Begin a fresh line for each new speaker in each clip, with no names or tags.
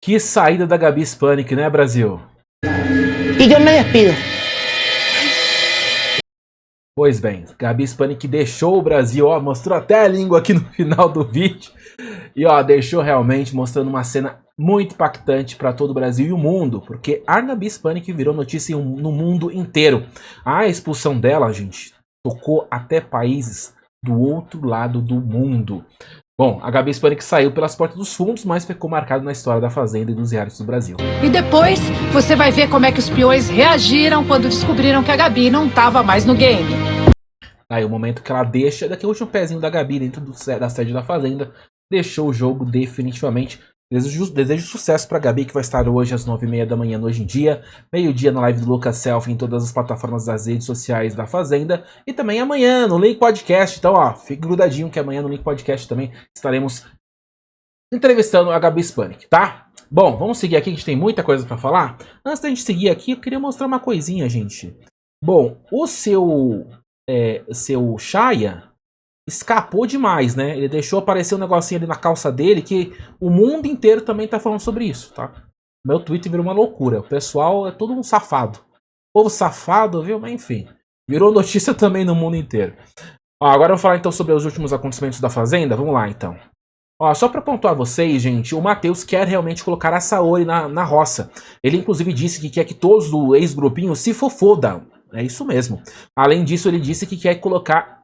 Que saída da Gabi Spanik, né, Brasil?
E eu me despido.
Pois bem, Gabi Spanik deixou o Brasil, ó, mostrou até a língua aqui no final do vídeo. E ó, deixou realmente mostrando uma cena muito impactante para todo o Brasil e o mundo, porque a Gabi Spanik virou notícia no mundo inteiro. A expulsão dela, gente, tocou até países do outro lado do mundo. Bom, a Gabi Spanik saiu pelas portas dos fundos, mas ficou marcado na história da Fazenda e dos realities do Brasil.
E depois você vai ver como é que os peões reagiram quando descobriram que a Gabi não estava mais no game.
Aí o momento que ela deixa, daqui o último pezinho da Gabi dentro da sede da Fazenda, deixou o jogo definitivamente. Desejo sucesso pra Gabi, que vai estar hoje às 9h30 da manhã no Hoje em Dia, meio-dia na live do Lucas Selfie em todas as plataformas das redes sociais da Fazenda, e também amanhã no Link Podcast. Então, ó, fique grudadinho que amanhã no Link Podcast também estaremos entrevistando a Gabi Spanik, tá? Bom, vamos seguir aqui, que a gente tem muita coisa pra falar. Antes da gente seguir aqui, eu queria mostrar uma coisinha, gente. Bom, o seu Shaya escapou demais, né? Ele deixou aparecer um negocinho ali na calça dele que o mundo inteiro também tá falando sobre isso, tá? Meu Twitter virou uma loucura. O pessoal é todo um safado. Povo safado, viu? Mas enfim. Virou notícia também no mundo inteiro. Ó, agora eu vou falar então sobre os últimos acontecimentos da Fazenda. Vamos lá, então. Ó, só pra pontuar vocês, gente, o Matheus quer realmente colocar a Saori na roça. Ele inclusive disse que quer que todos do ex-grupinho se fofodam. É isso mesmo. Além disso, ele disse que quer colocar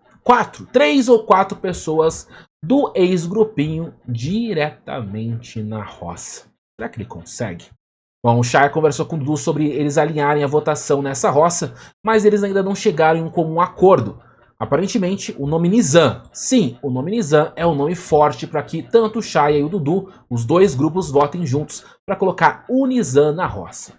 3 ou 4 pessoas do ex-grupinho diretamente na roça. Será que ele consegue? Bom, o Shaya conversou com o Dudu sobre eles alinharem a votação nessa roça, mas eles ainda não chegaram em um comum acordo. Aparentemente, o nome Nizam, sim, o nome Nizam é um nome forte para que tanto o Shaya e o Dudu, os dois grupos, votem juntos para colocar o Nizam na roça.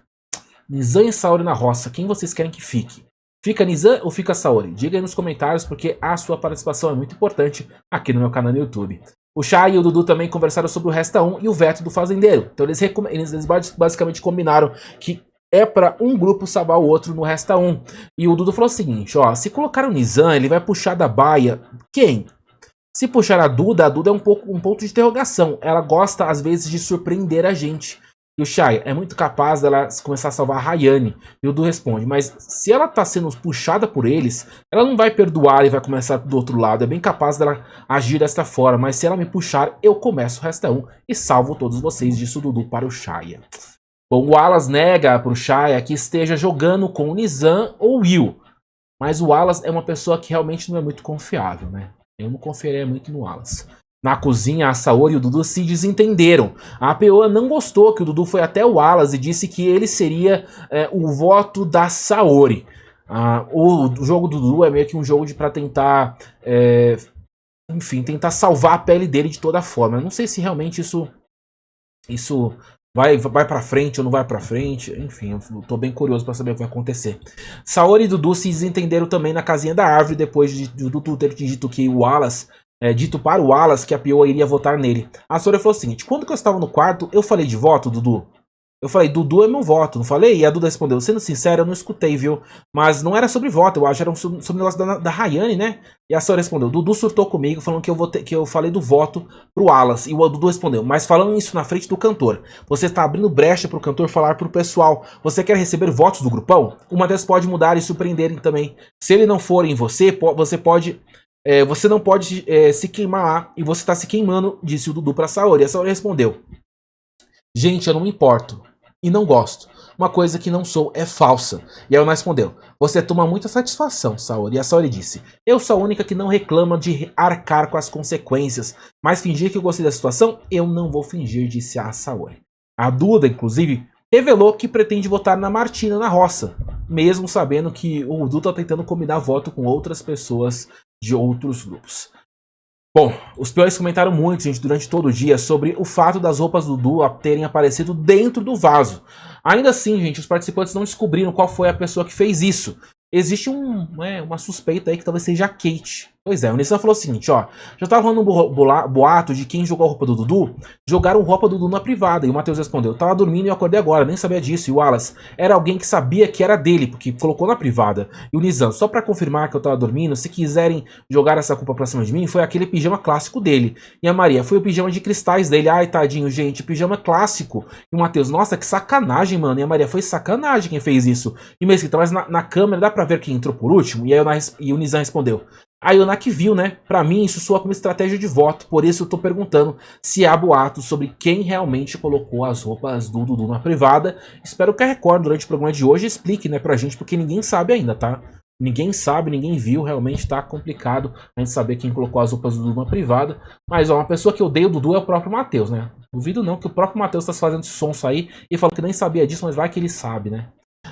Nizam e Saori na roça, quem vocês querem que fique? Fica Nizam ou fica Saori? Diga aí nos comentários, porque a sua participação é muito importante aqui no meu canal no YouTube. O Shaya e o Dudu também conversaram sobre o Resta 1 e o veto do fazendeiro. Então eles basicamente combinaram que é para um grupo salvar o outro no Resta 1. E o Dudu falou o seguinte, ó, se colocar o Nizam, ele vai puxar da baia quem? Se puxar a Duda é um ponto de interrogação. Ela gosta, às vezes, de surpreender a gente. E o Shaya é muito capaz dela começar a salvar a Rayane. E o Du responde, mas se ela tá sendo puxada por eles, ela não vai perdoar e vai começar do outro lado. É bem capaz dela agir desta forma, mas se ela me puxar, eu começo o Resta 1 e salvo todos vocês, disse o Dudu para o Shaya. Bom, o Wallace nega pro Shaya que esteja jogando com o Nizam ou o Will. Mas o Wallace é uma pessoa que realmente não é muito confiável, né? Eu não confiaria muito no Wallace. Na cozinha, a Saori e o Dudu se desentenderam. A Peoa não gostou que o Dudu foi até o Wallace e disse que ele seria o voto da Saori. O jogo do Dudu é meio que um jogo para tentar, enfim, tentar salvar a pele dele de toda forma. Eu não sei se realmente isso vai pra frente ou não vai pra frente. Enfim, eu tô bem curioso pra saber o que vai acontecer. Saori e Dudu se desentenderam também na casinha da árvore depois de Dudu ter dito que o Wallace... dito para o Wallace que a Peoa iria votar nele. A Saori falou o seguinte, quando que eu estava no quarto, eu falei de voto, Dudu? Eu falei, Dudu é meu voto, não falei? E a Duda respondeu, sendo sincero, eu não escutei, viu? Mas não era sobre voto, eu acho, era sobre o negócio da Rayane, né? E a Saori respondeu, Dudu surtou comigo, falando que eu falei do voto pro Wallace. E o Dudu respondeu, mas falando isso na frente do cantor, você está abrindo brecha pro cantor falar pro pessoal, você quer receber votos do grupão? O Matheus pode mudar e surpreenderem também. Se ele não for em você pode... você não pode se queimar lá e você está se queimando, disse o Dudu para a Saori. A Saori respondeu, gente, eu não me importo e não gosto. Uma coisa que não sou é falsa. E ela respondeu, você toma muita satisfação, Saori. E a Saori disse, eu sou a única que não reclama de arcar com as consequências, mas fingir que eu gostei da situação, eu não vou fingir, disse a Saori. A Duda, inclusive, revelou que pretende votar na Martina na roça, mesmo sabendo que o Dudu está tentando combinar voto com outras pessoas de outros grupos. Bom, os peões comentaram muito, gente, durante todo o dia sobre o fato das roupas do Dudu terem aparecido dentro do vaso. Ainda assim, gente, os participantes não descobriram qual foi a pessoa que fez isso. Existe uma suspeita aí que talvez seja a Kate. Pois é, o Nissan falou o seguinte, ó. Já tava rolando um boato de quem jogou a roupa do Dudu, jogaram roupa do Dudu na privada. E o Matheus respondeu, tava dormindo e eu acordei agora, nem sabia disso. E o Wallace, era alguém que sabia que era dele, porque colocou na privada. E o Nizam, só pra confirmar que eu tava dormindo, se quiserem jogar essa culpa pra cima de mim, foi aquele pijama clássico dele. E a Maria, foi o pijama de cristais dele. Ai, tadinho, gente, pijama clássico. E o Matheus, nossa, que sacanagem, mano. E a Maria, foi sacanagem quem fez isso. E o Mesquita, mas na câmera dá pra ver quem entrou por último? E aí o Nizam respondeu, a Yonak viu, né? Pra mim, isso soa como estratégia de voto. Por isso eu tô perguntando se há boatos sobre quem realmente colocou as roupas do Dudu na privada. Espero que a Record, durante o programa de hoje, explique, né, pra gente, porque ninguém sabe ainda, tá? Ninguém sabe, ninguém viu. Realmente tá complicado a gente saber quem colocou as roupas do Dudu na privada. Mas, ó, uma pessoa que odeia o Dudu é o próprio Matheus, né? Duvido não que o próprio Matheus tá fazendo sonso aí e falou que nem sabia disso, mas vai que ele sabe, né?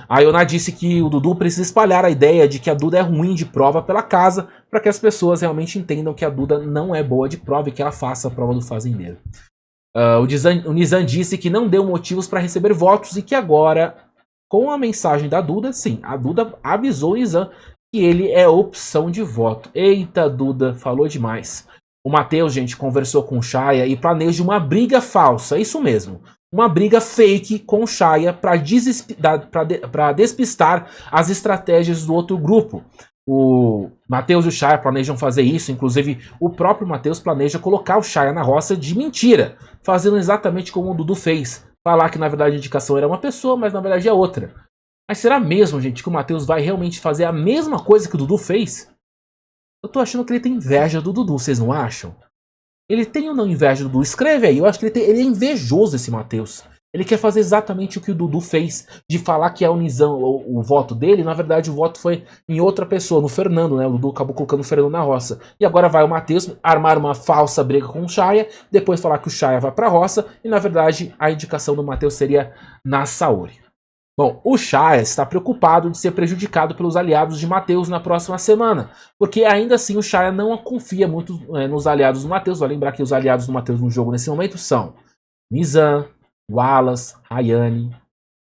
A Yona disse que o Dudu precisa espalhar a ideia de que a Duda é ruim de prova pela casa, para que as pessoas realmente entendam que a Duda não é boa de prova e que ela faça a prova do fazendeiro. O Nizam disse que não deu motivos para receber votos e que agora, com a mensagem da Duda, sim, a Duda avisou o Nizam que ele é opção de voto. Eita, Duda, falou demais. O Matheus, gente, conversou com o Chaya e planeja uma briga falsa, isso mesmo. Uma briga fake com o Chaya para despistar as estratégias do outro grupo. O Matheus e o Chaya planejam fazer isso, inclusive o próprio Matheus planeja colocar o Chaya na roça de mentira, fazendo exatamente como o Dudu fez. Falar que na verdade a indicação era uma pessoa, mas na verdade é outra. Mas será mesmo, gente, que o Matheus vai realmente fazer a mesma coisa que o Dudu fez? Eu tô achando que ele tem inveja do Dudu, vocês não acham? Ele tem ou não inveja do Dudu? Escreve aí, eu acho que ele é invejoso, esse Matheus. Ele quer fazer exatamente o que o Dudu fez, de falar que é o Nizam, o voto dele. Na verdade, o voto foi em outra pessoa, no Fernando, né? O Dudu acabou colocando o Fernando na roça. E agora vai o Matheus armar uma falsa briga com o Chaya, depois falar que o Chaya vai pra roça, e na verdade a indicação do Matheus seria na Saori. Bom, o Chaya está preocupado de ser prejudicado pelos aliados de Matheus na próxima semana, porque ainda assim o Chaya não confia muito nos aliados do Matheus. Vai lembrar que os aliados do Matheus no jogo nesse momento são Nizam, Wallace, Rayane.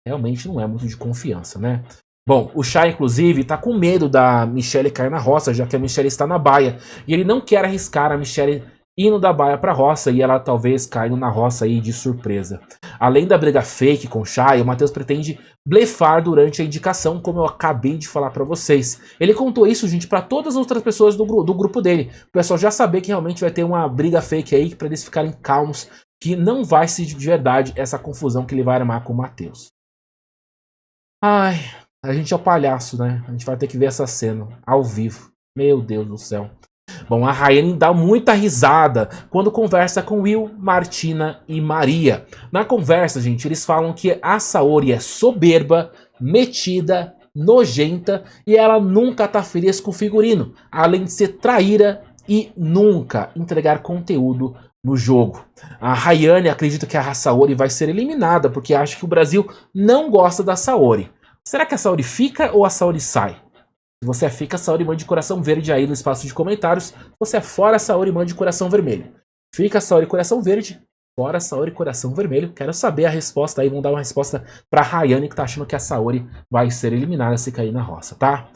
Realmente não é muito de confiança, né? Bom, o Chaya, inclusive, está com medo da Michelle cair na roça, já que a Michelle está na baia, e ele não quer arriscar a Michelle indo da baia pra roça e ela talvez caindo na roça aí de surpresa. Além da briga fake com o Chaya, o Matheus pretende blefar durante a indicação, como eu acabei de falar pra vocês. Ele contou isso, gente, pra todas as outras pessoas do grupo dele. O pessoal já saber que realmente vai ter uma briga fake aí, pra eles ficarem calmos, que não vai ser de verdade essa confusão que ele vai armar com o Matheus. Ai, a gente é o palhaço, né? A gente vai ter que ver essa cena ao vivo. Meu Deus do céu. Bom, a Rayane dá muita risada quando conversa com Will, Martina e Maria. Na conversa, gente, eles falam que a Saori é soberba, metida, nojenta e ela nunca tá feliz com o figurino, além de ser traíra e nunca entregar conteúdo no jogo. A Rayane acredita que a Saori vai ser eliminada porque acha que o Brasil não gosta da Saori. Será que a Saori fica ou a Saori sai? Se você é fica, Saori, mande coração verde aí no espaço de comentários. Se você é fora, Saori, mande coração vermelho. Fica, Saori, coração verde. Fora, Saori, coração vermelho. Quero saber a resposta aí. Vamos dar uma resposta pra Rayane, que tá achando que a Saori vai ser eliminada se cair na roça, tá?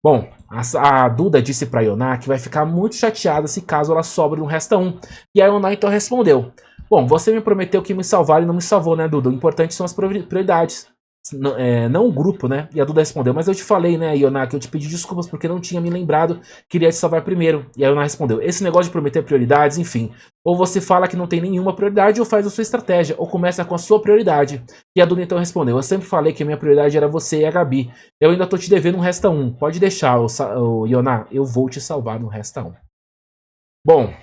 Bom, a Duda disse pra Yoná que vai ficar muito chateada se caso ela sobre no Resta 1. E a Yoná então respondeu. Bom, você me prometeu que me salvar e não me salvou, né, Duda? O importante são as prioridades. Não o grupo, né? E a Duda respondeu, mas eu te falei, né, Yoná, que eu te pedi desculpas porque não tinha me lembrado, queria te salvar primeiro. E a Yoná respondeu, esse negócio de prometer prioridades, enfim, ou você fala que não tem nenhuma prioridade ou faz a sua estratégia, ou começa com a sua prioridade. E a Duda então respondeu, eu sempre falei que a minha prioridade era você e a Gabi, eu ainda tô te devendo um Resta 1, pode deixar, Yoná, eu vou te salvar no Resta 1. Bom,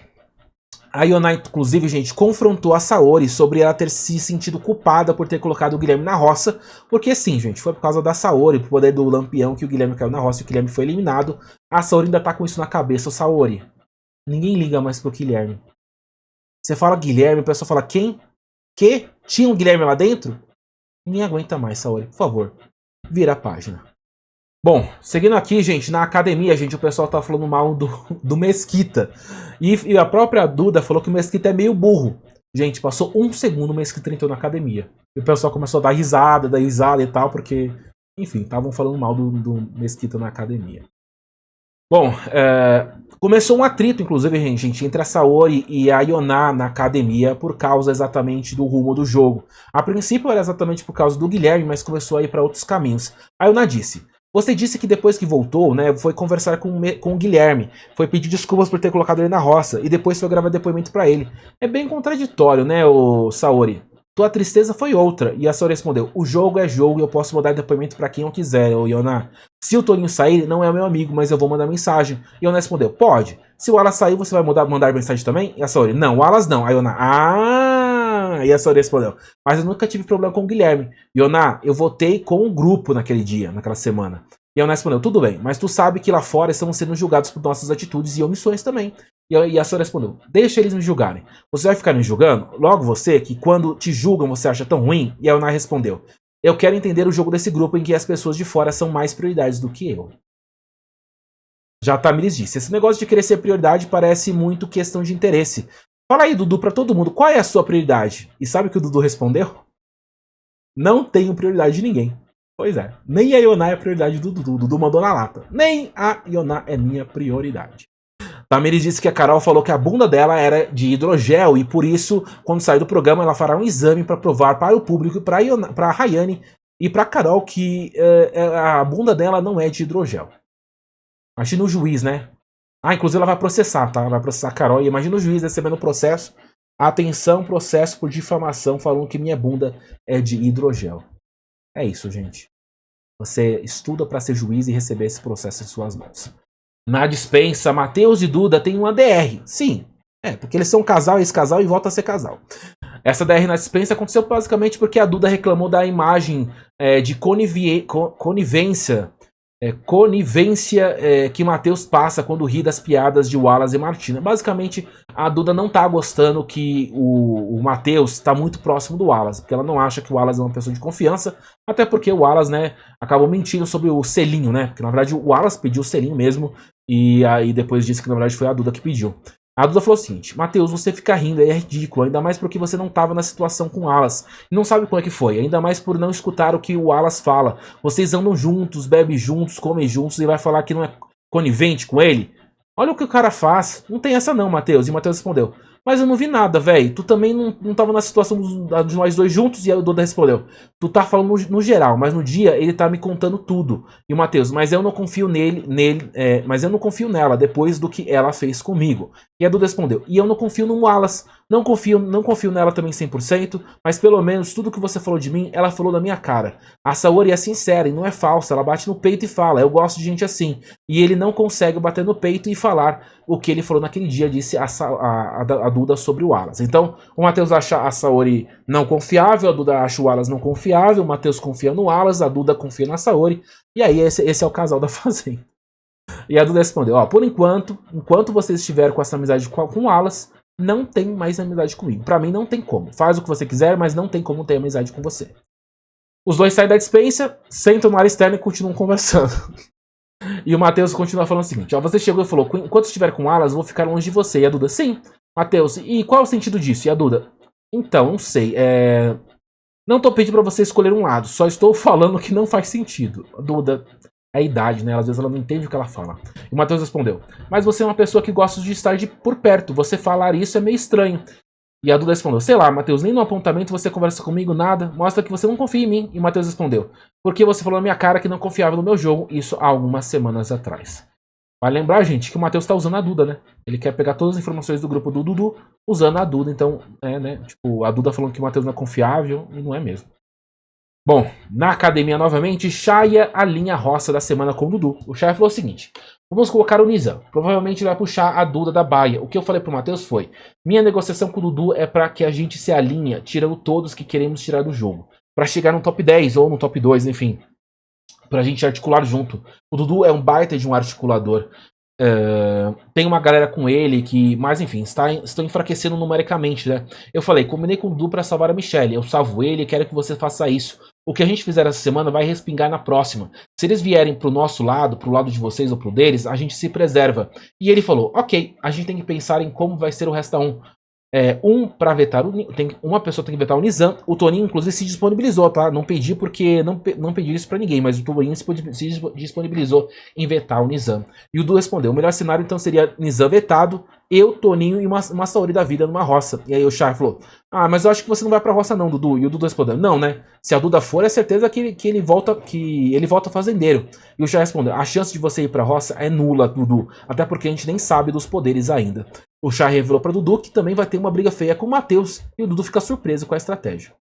a Yoná, inclusive, gente, confrontou a Saori sobre ela ter se sentido culpada por ter colocado o Guilherme na roça, porque sim, gente, foi por causa da Saori, por poder do Lampião, que o Guilherme caiu na roça e o Guilherme foi eliminado. A Saori ainda tá com isso na cabeça. Ô, Saori, ninguém liga mais pro Guilherme. Você fala Guilherme, o pessoal fala quem? Que? Tinha um Guilherme lá dentro? Ninguém aguenta mais, Saori, por favor, vira a página. Bom, seguindo aqui, gente, na academia, gente, o pessoal tá falando mal do Mesquita. E a própria Duda falou que o Mesquita é meio burro. Gente, passou um segundo o Mesquita entrou na academia. E o pessoal começou a dar risada e tal, porque, enfim, estavam falando mal do Mesquita na academia. Bom, começou um atrito, inclusive, gente, entre a Saori e a Yoná na academia por causa exatamente do rumo do jogo. A princípio era exatamente por causa do Guilherme, mas começou a ir para outros caminhos. A Yoná disse: você disse que depois que voltou, né, foi conversar com o Guilherme, foi pedir desculpas por ter colocado ele na roça, e depois foi gravar depoimento pra ele. É bem contraditório, né, o Saori? Tua tristeza foi outra. E a Saori respondeu: o jogo é jogo e eu posso mandar depoimento pra quem eu quiser, ô Yoná. Se o Toninho sair, não é meu amigo, mas eu vou mandar mensagem. E a Yoná respondeu: pode. Se o Alas sair, você vai mandar mensagem também? E a Saori: não, o Alas não. A Yoná: e a Saori respondeu: mas eu nunca tive problema com o Guilherme. Yoná, eu votei com o grupo naquele dia, naquela semana. E a Yoná respondeu: tudo bem, mas tu sabe que lá fora estamos sendo julgados por nossas atitudes e omissões também. E a Saori respondeu: deixa eles me julgarem. Você vai ficar me julgando? Logo você, que quando te julgam você acha tão ruim? E a Yoná respondeu: eu quero entender o jogo desse grupo em que as pessoas de fora são mais prioridades do que eu. Já a Tamires disse: esse negócio de querer ser prioridade parece muito questão de interesse. Fala aí, Dudu, pra todo mundo, qual é a sua prioridade? E sabe o que o Dudu respondeu? Não tenho prioridade de ninguém. Pois é, nem a Yoná é a prioridade do Dudu. O Dudu mandou na lata. Nem a Yoná é minha prioridade. Tamires disse que a Carol falou que a bunda dela era de hidrogel e por isso, quando sair do programa, ela fará um exame para provar para o público e para a Rayane e para Carol que a bunda dela não é de hidrogel. Imagina o juiz, né? Inclusive ela vai processar, tá? Ela vai processar a Carol e imagina o juiz recebendo o processo. Atenção, processo por difamação falando que minha bunda é de hidrogel. É isso, gente. Você estuda para ser juiz e receber esse processo em suas mãos. Na dispensa, Matheus e Duda têm uma DR. Sim, porque eles são casal, ex-casal e voltam a ser casal. Essa DR na dispensa aconteceu basicamente porque a Duda reclamou da imagem de conivência que Matheus passa quando ri das piadas de Wallace e Martina. Basicamente, a Duda não tá gostando que o Matheus tá muito próximo do Wallace, porque ela não acha que o Wallace é uma pessoa de confiança, até porque o Wallace, né, acabou mentindo sobre o selinho, né, porque na verdade o Wallace pediu o selinho mesmo, e aí depois disse que na verdade foi a Duda que pediu. A Duda falou o seguinte: Matheus, você fica rindo aí é ridículo, ainda mais porque você não estava na situação com o Wallace e não sabe como é que foi, ainda mais por não escutar o que o Wallace fala. Vocês andam juntos, bebem juntos, comem juntos e vai falar que não é conivente com ele? Olha o que o cara faz. Não tem essa não, Matheus. E Matheus respondeu: mas eu não vi nada, velho. Tu também não tava na situação de nós dois juntos. E a Duda respondeu: tu tá falando no geral, mas no dia ele tá me contando tudo. E o Matheus: mas eu não confio mas eu não confio nela depois do que ela fez comigo. E a Duda respondeu: e eu não confio no Wallace. Não confio nela também 100%, mas pelo menos tudo que você falou de mim, ela falou da minha cara. A Saori é sincera e não é falsa, ela bate no peito e fala: eu gosto de gente assim. E ele não consegue bater no peito e falar o que ele falou naquele dia, disse a Duda sobre o Wallace. Então, o Matheus acha a Saori não confiável, a Duda acha o Wallace não confiável, o Matheus confia no Wallace, a Duda confia na Saori, e aí esse é o casal da Fazenda. E a Duda respondeu: por enquanto vocês estiverem com essa amizade com o Wallace, não tem mais amizade comigo. Pra mim não tem como. Faz o que você quiser, mas não tem como ter amizade com você. Os dois saem da dispensa, sentam na área externa e continuam conversando. E o Matheus continua falando o seguinte: você chegou e falou: enquanto estiver com o Wallace, eu vou ficar longe de você. E a Duda: sim. Matheus: e qual é o sentido disso? E a Duda: então, não sei. Não tô pedindo pra você escolher um lado, só estou falando que não faz sentido. A Duda, é a idade, né? Às vezes ela não entende o que ela fala. E o Matheus respondeu: mas você é uma pessoa que gosta de estar por perto. Você falar isso é meio estranho. E a Duda respondeu: sei lá, Matheus, nem no apontamento você conversa comigo, nada. Mostra que você não confia em mim. E o Matheus respondeu: porque você falou na minha cara que não confiava no meu jogo. Isso há algumas semanas atrás. Vai lembrar, gente, que o Matheus tá usando a Duda, né? Ele quer pegar todas as informações do grupo do Dudu usando a Duda. Então, né? Tipo, a Duda falando que o Matheus não é confiável e não é mesmo. Bom, na academia novamente, Shaya alinha a roça da semana com o Dudu. O Shaya falou o seguinte: vamos colocar o Nizam. Provavelmente ele vai puxar a Duda da baia. O que eu falei pro Matheus foi: minha negociação com o Dudu é pra que a gente se alinha, tirando todos que queremos tirar do jogo. Pra chegar no top 10 ou no top 2, enfim. Pra gente articular junto. O Dudu é um baita de um articulador. Tem uma galera com ele que, mas enfim, estão enfraquecendo numericamente, né? Eu falei: combinei com o Dudu pra salvar a Michelle. Eu salvo ele e quero que você faça isso. O que a gente fizer essa semana vai respingar na próxima. Se eles vierem pro nosso lado, pro lado de vocês ou pro deles, a gente se preserva. E ele falou: ok, a gente tem que pensar em como vai ser o resto da 1. Pra vetar uma pessoa tem que vetar o Nizam. O Toninho, inclusive, se disponibilizou, tá? Não pedi porque não pedi isso pra ninguém, mas o Toninho se disponibilizou em vetar o Nizam. E o Du respondeu: o melhor cenário então seria Nizam vetado, eu, Toninho e uma Saori da vida numa roça. E aí o Char falou: ah, mas eu acho que você não vai pra roça não, Dudu. E o Dudu respondeu: não, né? Se a Duda for, é certeza que ele volta fazendeiro. E o Char respondeu: a chance de você ir pra roça é nula, Dudu. Até porque a gente nem sabe dos poderes ainda. O Char revelou pra Dudu que também vai ter uma briga feia com o Matheus. E o Dudu fica surpreso com a estratégia.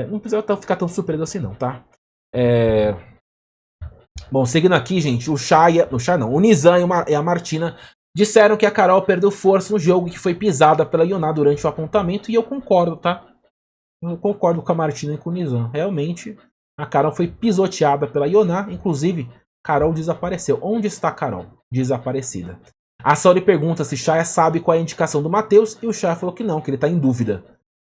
Não precisa ficar tão surpreso assim não, tá? Bom, seguindo aqui, gente, o Nizam e a Martina disseram que a Carol perdeu força no jogo e que foi pisada pela Yoná durante o apontamento. E eu concordo, tá? Eu concordo com a Martina e com o Nizam. Realmente, a Carol foi pisoteada pela Yoná. Inclusive, Carol desapareceu. Onde está a Carol? Desaparecida. A Saori pergunta se Shaya sabe qual é a indicação do Matheus. E o Shaya falou que não, que ele está em dúvida.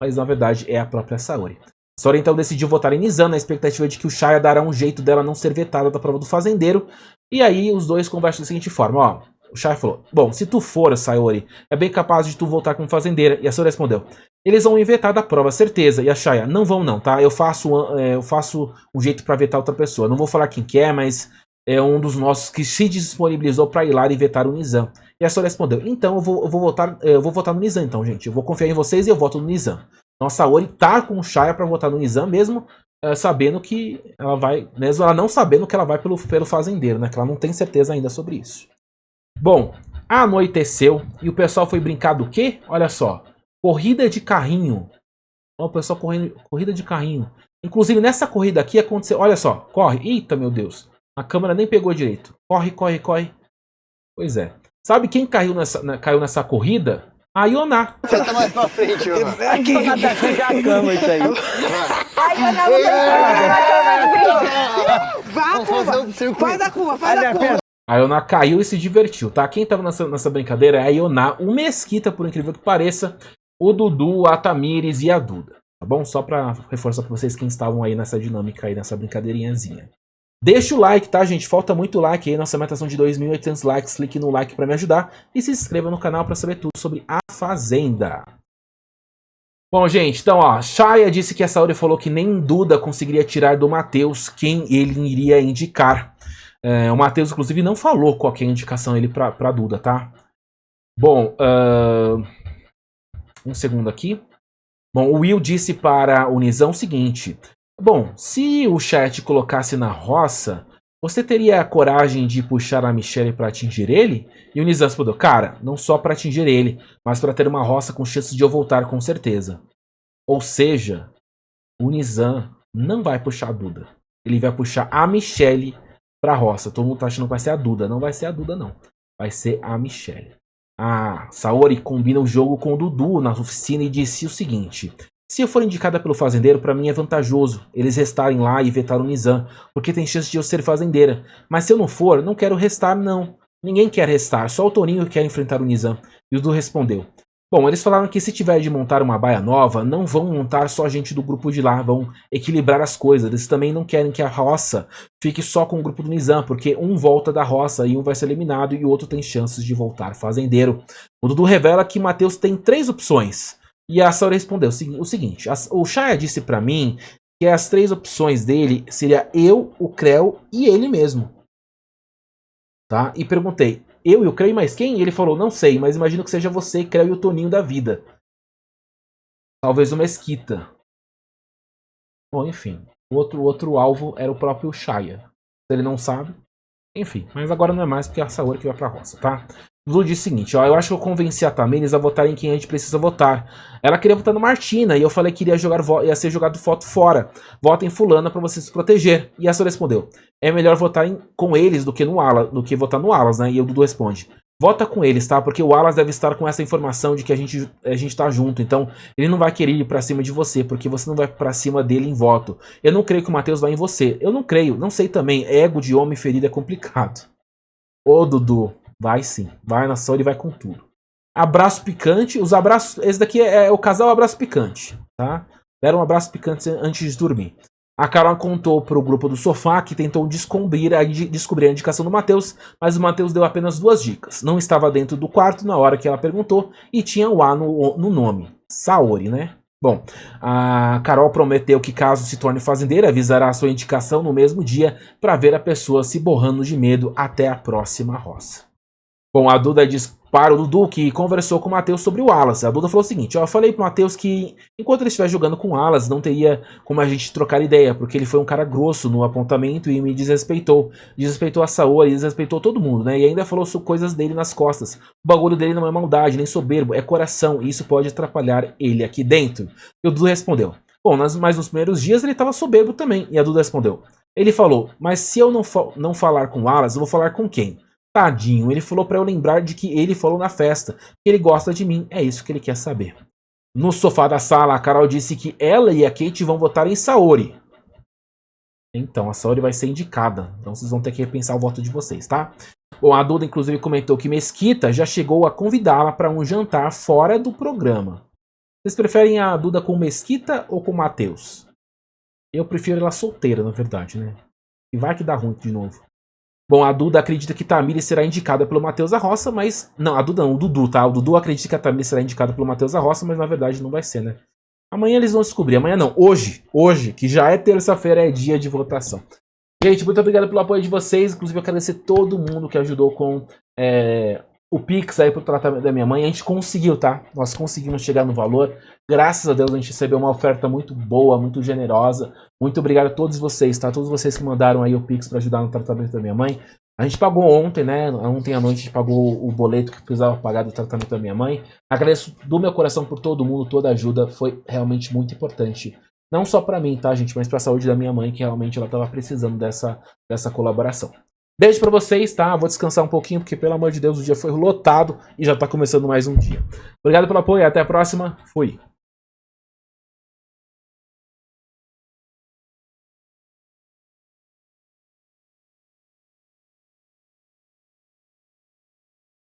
Mas na verdade é a própria Saori. Saori então decidiu votar em Nizam na expectativa de que o Shaya dará um jeito dela não ser vetada da prova do fazendeiro. E aí os dois conversam da seguinte forma, ó. O Shaya falou: bom, se tu for, Saori, é bem capaz de tu voltar como fazendeira. E a Saori respondeu: eles vão me vetar da prova, certeza. E a Shaya: não vão não, tá? Eu faço um jeito pra vetar outra pessoa. Não vou falar quem que é, mas é um dos nossos que se disponibilizou pra ir lá e vetar o Nizam. E a Saori respondeu: então eu vou votar no Nizam então, gente. Eu vou confiar em vocês e eu voto no Nizam. Então a Saori tá com o Shaya pra votar no Nizam, mesmo sabendo que ela vai... Mesmo ela não sabendo que ela vai pelo fazendeiro, né? Que ela não tem certeza ainda sobre isso. Bom, anoiteceu e o pessoal foi brincar do quê? Olha só, corrida de carrinho. O pessoal correndo, corrida de carrinho. Inclusive nessa corrida aqui aconteceu, olha só, corre. Eita, meu Deus, a câmera nem pegou direito. Corre, corre, corre. Pois é. Sabe quem caiu nessa corrida? A Yoná.
Você tá mais pra frente, mano.
Aqui já a cama isso aí.
Faz a curva, faz a curva.
A Yoná caiu e se divertiu, tá? Quem tava nessa brincadeira é a Yoná, o Mesquita, por incrível que pareça, o Dudu, a Tamires e a Duda. Tá bom? Só pra reforçar pra vocês quem estavam aí nessa dinâmica aí, nessa brincadeirinhazinha. Deixa o like, tá, gente? Falta muito like aí. Nossa meta são de 2.800 likes. Clique no like pra me ajudar. E se inscreva no canal pra saber tudo sobre a Fazenda. Bom, gente, então, ó. Shaya disse que a Saori falou que nem Duda conseguiria tirar do Matheus quem ele iria indicar. O Matheus, inclusive, não falou qual que é a indicação ele pra Duda, tá? Bom, um segundo aqui. Bom, o Will disse para o Nizam o seguinte... Bom, se o chat colocasse na roça, você teria a coragem de puxar a Michelle para atingir ele? E o Nizam respondeu: cara, não só para atingir ele, mas para ter uma roça com chances de eu voltar com certeza. Ou seja, o Nizam não vai puxar a Duda. Ele vai puxar a Michelle para a roça. Todo mundo tá achando que vai ser a Duda. Não vai ser a Duda, não. Vai ser a Michelle. A Saori combina o jogo com o Dudu na oficina e disse o seguinte... Se eu for indicada pelo fazendeiro, pra mim é vantajoso eles restarem lá e vetar o Nizam, porque tem chance de eu ser fazendeira. Mas se eu não for, não quero restar, não. Ninguém quer restar, só o Toninho quer enfrentar o Nizam. E o Du respondeu: bom, eles falaram que se tiver de montar uma baia nova, não vão montar só gente do grupo de lá, vão equilibrar as coisas. Eles também não querem que a roça fique só com o grupo do Nizam, porque um volta da roça e um vai ser eliminado e o outro tem chances de voltar fazendeiro. O Dudu revela que Matheus tem 3 opções. E a Saori respondeu o seguinte: o Shaya disse pra mim que as 3 opções dele seria eu, o Creu e ele mesmo. Tá? E perguntei: eu e o Creu e mais quem? E ele falou: não sei, mas imagino que seja você, Creu e o Toninho da vida. Talvez o Mesquita. Bom, enfim. O outro alvo era o próprio Shaya. Se ele não sabe. Enfim, mas agora não é mais porque é a Saori que vai pra roça, tá? Dudu disse o seguinte: ó, eu acho que eu convenci a Tamires a votar em quem a gente precisa votar. Ela queria votar no Martina e eu falei que ia ser jogado voto fora. Vota em fulana pra você se proteger. E a Saori respondeu: é melhor votar com eles do que votar no Alas, né? E o Dudu responde: vota com eles, tá? Porque o Alas deve estar com essa informação de que a gente tá junto. Então, ele não vai querer ir pra cima de você, porque você não vai pra cima dele em voto. Eu não creio que o Matheus vai em você. Eu não creio, não sei também. Ego de homem ferido é complicado. Ô, Dudu, vai sim. Vai na Saori e vai com tudo. Abraço picante. Os abraços... Esse daqui é o casal abraço picante, tá? Deram um abraço picante antes de dormir. A Carol contou pro grupo do sofá que tentou descobrir a indicação do Matheus, mas o Matheus deu apenas 2 dicas. Não estava dentro do quarto na hora que ela perguntou e tinha o A no nome. Saori, né? Bom, a Carol prometeu que caso se torne fazendeira, avisará a sua indicação no mesmo dia para ver a pessoa se borrando de medo até a próxima roça. Bom, a Duda diz para o Dudu que conversou com o Matheus sobre o Wallace. A Duda falou o seguinte: eu falei pro Matheus que enquanto ele estiver jogando com o Wallace, não teria como a gente trocar ideia, porque ele foi um cara grosso no apontamento e me desrespeitou. Desrespeitou a Saori, desrespeitou todo mundo, né? E ainda falou sobre coisas dele nas costas. O bagulho dele não é maldade, nem soberbo, é coração, e isso pode atrapalhar ele aqui dentro. E o Dudu respondeu: bom, mas nos primeiros dias ele estava soberbo também. E a Duda respondeu: ele falou, mas se eu não falar com o Wallace, eu vou falar com quem? Tadinho, ele falou pra eu lembrar de que ele falou na festa, que ele gosta de mim, é isso que ele quer saber. No sofá da sala, a Carol disse que ela e a Kate vão votar em Saori. Então, a Saori vai ser indicada, então vocês vão ter que repensar o voto de vocês, tá? Bom, a Duda inclusive comentou que Mesquita já chegou a convidá-la para um jantar fora do programa. Vocês preferem a Duda com Mesquita ou com Matheus? Eu prefiro ela solteira, na verdade, né? E vai que dá ruim de novo. Bom, a Duda acredita que Tamires será indicada pelo Matheus Arroça, mas... Não, a Duda não, o Dudu, tá? O Dudu acredita que a Tamires será indicada pelo Matheus Arroça, mas na verdade não vai ser, né? Amanhã eles vão descobrir. Amanhã não, hoje, que já é terça-feira, é dia de votação. Gente, muito obrigado pelo apoio de vocês. Inclusive, eu quero agradecer todo mundo que ajudou com o Pix aí pro tratamento da minha mãe. A gente conseguiu, tá? Nós conseguimos chegar no valor. Graças a Deus a gente recebeu uma oferta muito boa, muito generosa. Muito obrigado a todos vocês, tá? Todos vocês que mandaram aí o Pix para ajudar no tratamento da minha mãe. A gente pagou ontem, né? Ontem à noite a gente pagou o boleto que precisava pagar do tratamento da minha mãe. Agradeço do meu coração por todo mundo, toda a ajuda. Foi realmente muito importante. Não só para mim, tá, gente? Mas para a saúde da minha mãe, que realmente ela estava precisando dessa colaboração. Beijo pra vocês, tá? Vou descansar um pouquinho, porque pelo amor de Deus o dia foi lotado e já tá começando mais um dia. Obrigado pelo apoio, até a próxima. Fui!